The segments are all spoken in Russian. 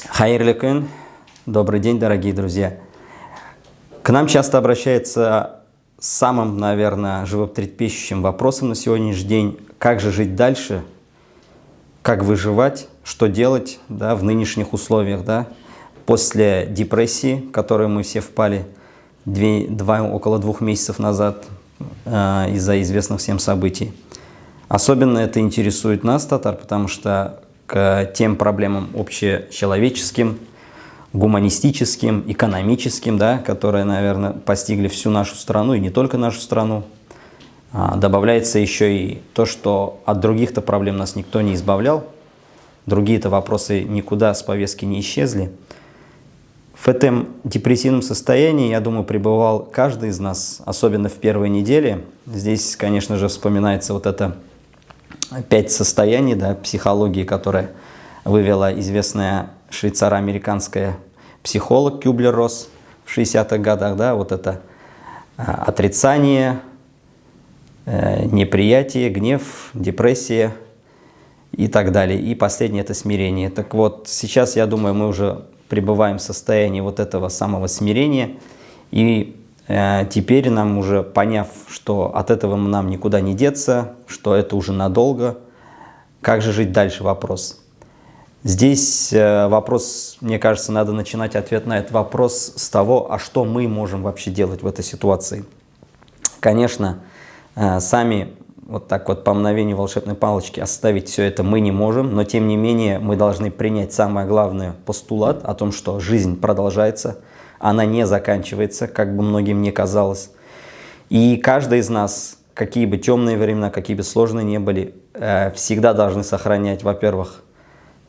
Хайрлы күн. Добрый день, дорогие друзья. К нам часто обращается с самым, наверное, животрепещущим вопросом на сегодняшний день: как же жить дальше, как выживать, что делать, да, в нынешних условиях, да, после депрессии, в которую мы все впали около 2 месяцев назад из-за известных всем событий. Особенно это интересует нас, татар, потому что к тем проблемам общечеловеческим, гуманистическим, экономическим, да, которые, наверное, постигли всю нашу страну и не только нашу страну, добавляется еще и то, что от других-то проблем нас никто не избавлял, другие-то вопросы никуда с повестки не исчезли. В этом депрессивном состоянии, я думаю, пребывал каждый из нас, особенно в первой неделе. Здесь, конечно же, вспоминается вот это 5 состояний, да, психологии, которые вывела известная швейцаро-американская психолог Кюблер-Росс в 60-х годах. Да, вот это отрицание, неприятие, гнев, депрессия и так далее. И последнее – это смирение. Так вот, сейчас, я думаю, мы уже пребываем в состоянии вот этого самого смирения. И теперь нам уже, поняв, что от этого нам никуда не деться, что это уже надолго, как же жить дальше, вопрос. Здесь вопрос, мне кажется, надо начинать ответ на этот вопрос с того, а что мы можем вообще делать в этой ситуации. Конечно, сами вот так вот по мгновению волшебной палочки оставить все это мы не можем, но тем не менее мы должны принять самое главное постулат о том, что жизнь продолжается, она не заканчивается, как бы многим ни казалось. И каждый из нас, какие бы темные времена, какие бы сложные ни были, всегда должны сохранять, во-первых,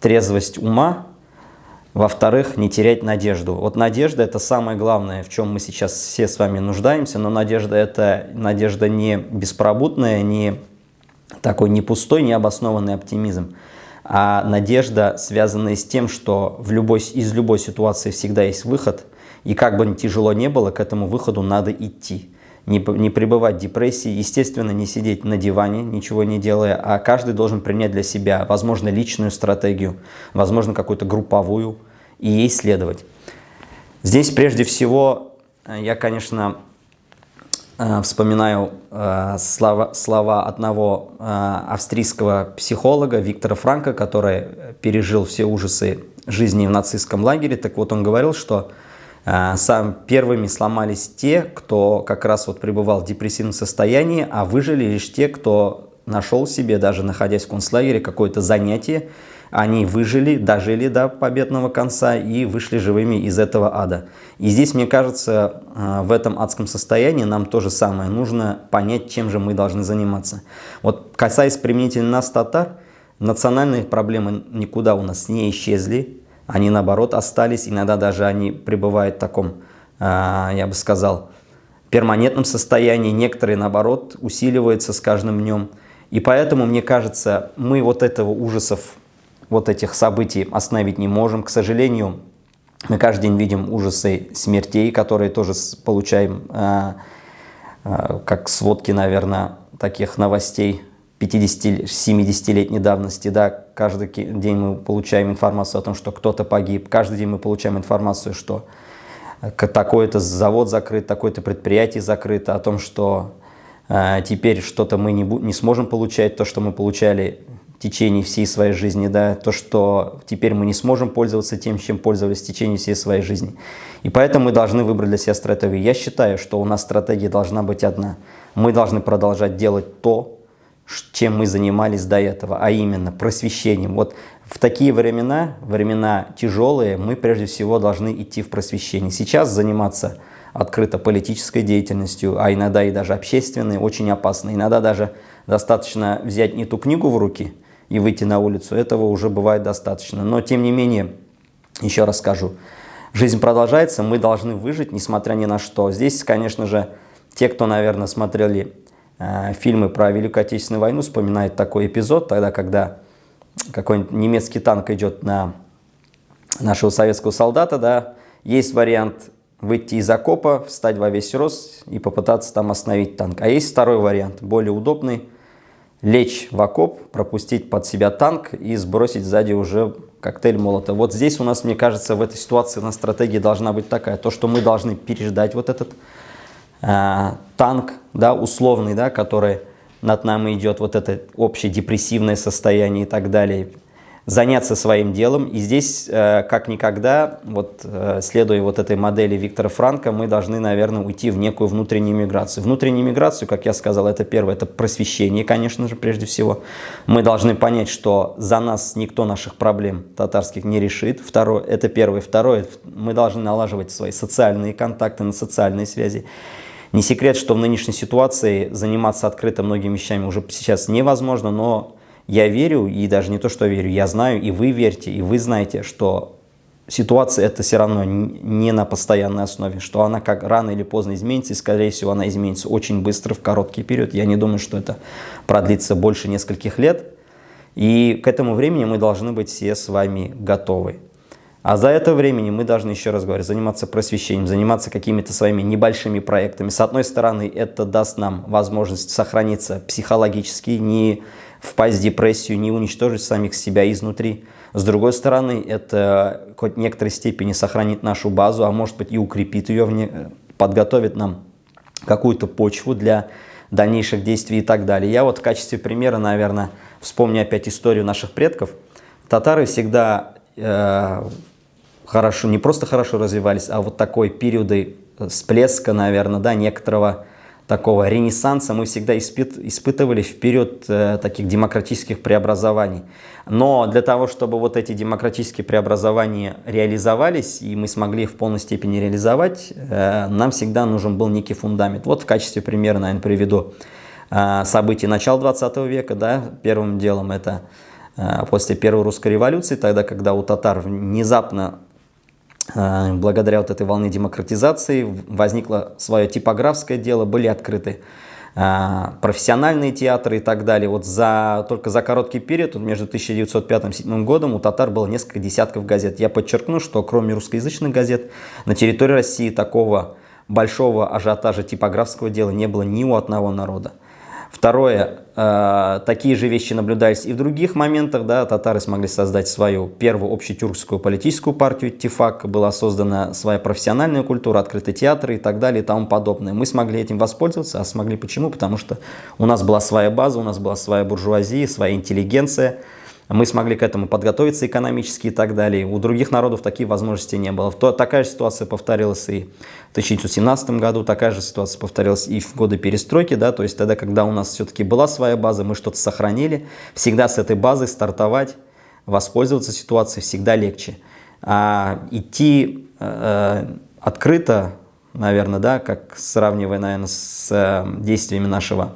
трезвость ума, во-вторых, не терять надежду. Вот надежда – это самое главное, в чем мы сейчас все с вами нуждаемся, но надежда – это надежда не беспробудная, не такой не пустой, не обоснованный оптимизм, а надежда, связанная с тем, что из любой ситуации всегда есть выход, и как бы тяжело не было, к этому выходу надо идти. Не пребывать в депрессии, естественно, не сидеть на диване, ничего не делая, а каждый должен принять для себя, возможно, личную стратегию, возможно, какую-то групповую, и ей следовать. Здесь, прежде всего, я, конечно, вспоминаю слова одного австрийского психолога Виктора Франкла, который пережил все ужасы жизни в нацистском лагере. Так вот, он говорил, что первыми сломались те, кто как раз вот пребывал в депрессивном состоянии, а выжили лишь те, кто нашел себе, даже находясь в концлагере, какое-то занятие. Они выжили, дожили до победного конца и вышли живыми из этого ада. И здесь, мне кажется, в этом адском состоянии нам то же самое. Нужно понять, чем же мы должны заниматься. Вот касаясь применительно нас, татар, национальные проблемы никуда у нас не исчезли. Они, наоборот, остались, иногда даже они пребывают в таком, я бы сказал, перманентном состоянии. Некоторые, наоборот, усиливаются с каждым днем. И поэтому, мне кажется, мы вот этого ужасов, вот этих событий остановить не можем. К сожалению, мы каждый день видим ужасы смертей, которые тоже получаем, как сводки, наверное, таких новостей 50-70-летней давности, да, каждый день мы получаем информацию о том, что кто-то погиб, каждый день мы получаем информацию, что такой-то завод закрыт, такое-то предприятие закрыто, о том, что теперь что-то мы не сможем получать, то, что мы получали в течение всей своей жизни, да, то, что теперь мы не сможем пользоваться тем, чем пользовались в течение всей своей жизни. И поэтому мы должны выбрать для себя стратегию. Я считаю, что у нас стратегия должна быть одна. Мы должны продолжать делать то, чем мы занимались до этого, а именно просвещением. Вот в такие времена тяжелые, мы прежде всего должны идти в просвещение. Сейчас заниматься открыто политической деятельностью, а иногда и даже общественной, очень опасно. Иногда даже достаточно взять не ту книгу в руки и выйти на улицу, этого уже бывает достаточно. Но тем не менее, еще раз скажу, жизнь продолжается, мы должны выжить, несмотря ни на что. Здесь, конечно же, те, кто, наверное, смотрели фильмы про Великую Отечественную войну, вспоминают такой эпизод, тогда, когда какой-нибудь немецкий танк идет на нашего советского солдата, да, есть вариант выйти из окопа, встать во весь рост и попытаться там остановить танк. А есть второй вариант, более удобный, лечь в окоп, пропустить под себя танк и сбросить сзади уже коктейль Молотова. Вот здесь у нас, мне кажется, в этой ситуации у нас стратегия должна быть такая, то, что мы должны переждать вот этот танк, да, условный, да, который над нами идет, вот это общее депрессивное состояние и так далее, заняться своим делом. И здесь, как никогда, вот, следуя вот этой модели Виктора Франка, мы должны, наверное, уйти в некую внутреннюю миграцию. Внутреннюю миграцию, как я сказал, это первое, это просвещение, конечно же, прежде всего. Мы должны понять, что за нас никто наших проблем татарских не решит. Второе, это первое. Второе, мы должны налаживать свои социальные контакты, на социальные связи. Не секрет, что в нынешней ситуации заниматься открыто многими вещами уже сейчас невозможно, но я верю, и даже не то, что верю, я знаю, и вы верьте, и вы знаете, что ситуация это все равно не на постоянной основе, что она как рано или поздно изменится, и, скорее всего, она изменится очень быстро, в короткий период. Я не думаю, что это продлится больше нескольких лет, и к этому времени мы должны быть все с вами готовы. А за это время мы должны, еще раз говорю, заниматься просвещением, заниматься какими-то своими небольшими проектами. С одной стороны, это даст нам возможность сохраниться психологически, не впасть в депрессию, не уничтожить самих себя изнутри. С другой стороны, это в некоторой степени сохранит нашу базу, а может быть и укрепит ее, подготовит нам какую-то почву для дальнейших действий и так далее. Я вот в качестве примера, наверное, вспомню опять историю наших предков. Татары всегда хорошо, не просто хорошо развивались, а вот такой периоды всплеска, наверное, да, некоторого такого ренессанса мы всегда испытывали в период таких демократических преобразований. Но для того, чтобы вот эти демократические преобразования реализовались, и мы смогли их в полной степени реализовать, нам всегда нужен был некий фундамент. Вот в качестве примера, наверное, приведу события начала 20 века. Да, первым делом это после Первой русской революции, тогда, когда у татар внезапно, благодаря вот этой волне демократизации, возникло свое типографское дело, были открыты профессиональные театры и так далее. Вот только за короткий период, между 1905 и 1907 годом, у татар было несколько десятков газет. Я подчеркну, что кроме русскоязычных газет, на территории России такого большого ажиотажа типографского дела не было ни у одного народа. Второе, такие же вещи наблюдались и в других моментах. Да, татары смогли создать свою первую общетюркскую политическую партию Иттифак, была создана своя профессиональная культура, открытые театры и так далее и тому подобное. Мы смогли этим воспользоваться, а смогли почему? Потому что у нас была своя база, у нас была своя буржуазия, своя интеллигенция. Мы смогли к этому подготовиться экономически и так далее. У других народов такие возможности не было. Такая же ситуация повторилась и в 1917 году, такая же ситуация повторилась и в годы перестройки. Да, то есть тогда, когда у нас все-таки была своя база, мы что-то сохранили, всегда с этой базой стартовать, воспользоваться ситуацией всегда легче. А идти открыто, наверное, да, как сравнивая, наверное, с действиями нашего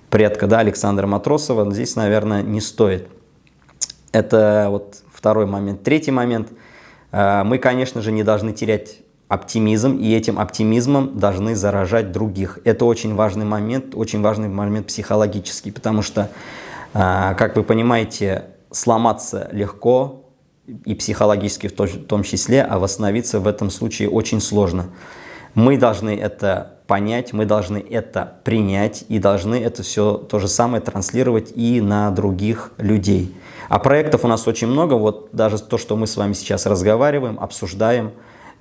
предка, да, Александра Матросова, здесь, наверное, не стоит. Это вот второй момент. Третий момент. Мы, конечно же, не должны терять оптимизм, и этим оптимизмом должны заражать других. Это очень важный момент психологический, потому что, как вы понимаете, сломаться легко, и психологически в том числе, а восстановиться в этом случае очень сложно. Мы должны это понять, мы должны это принять и должны это все то же самое транслировать и на других людей. А проектов у нас очень много, вот даже то, что мы с вами сейчас разговариваем, обсуждаем,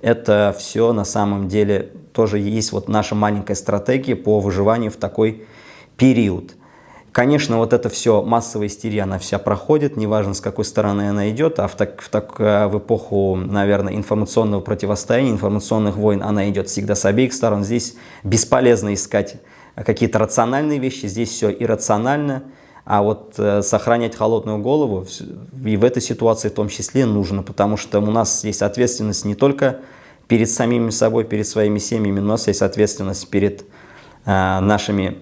это все на самом деле тоже есть вот наша маленькая стратегия по выживанию в такой период. Конечно, вот это все, массовая истерия, она вся проходит, неважно, с какой стороны она идет, а в эпоху, наверное, информационного противостояния, информационных войн, она идет всегда с обеих сторон. Здесь бесполезно искать какие-то рациональные вещи, здесь все иррационально, а вот сохранять холодную голову и в этой ситуации в том числе нужно, потому что у нас есть ответственность не только перед самими собой, перед своими семьями, но у нас есть ответственность перед нашими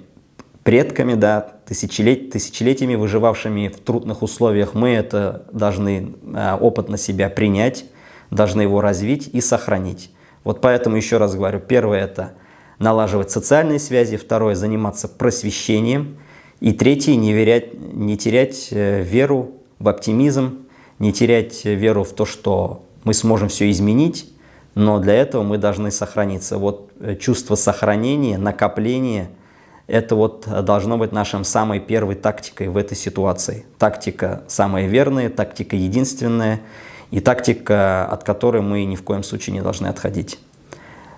предками, да, тысячелетиями выживавшими в трудных условиях. Мы это должны опыт на себя принять, должны его развить и сохранить. Вот поэтому еще раз говорю, первое – это налаживать социальные связи, второе – заниматься просвещением, и третье – не терять веру в оптимизм, не терять веру в то, что мы сможем все изменить, но для этого мы должны сохраниться. Вот чувство сохранения, накопления это вот должно быть нашей самой первой тактикой в этой ситуации. Тактика самая верная, тактика единственная и тактика, от которой мы ни в коем случае не должны отходить.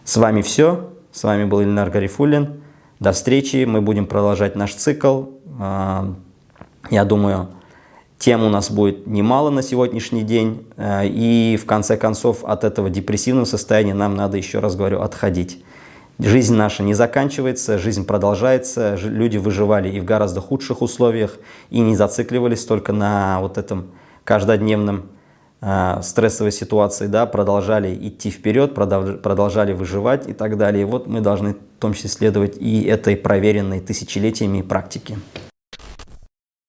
С вами все. С вами был Ильнар Гарифуллин. До встречи. Мы будем продолжать наш цикл. Я думаю, тем у нас будет немало на сегодняшний день. И в конце концов от этого депрессивного состояния нам надо, еще раз говорю, отходить. Жизнь наша не заканчивается, жизнь продолжается. Люди выживали и в гораздо худших условиях, и не зацикливались только на вот этом каждодневном стрессовой ситуации, да, продолжали идти вперед, продолжали выживать и так далее. И вот мы должны в том числе следовать и этой проверенной тысячелетиями практике.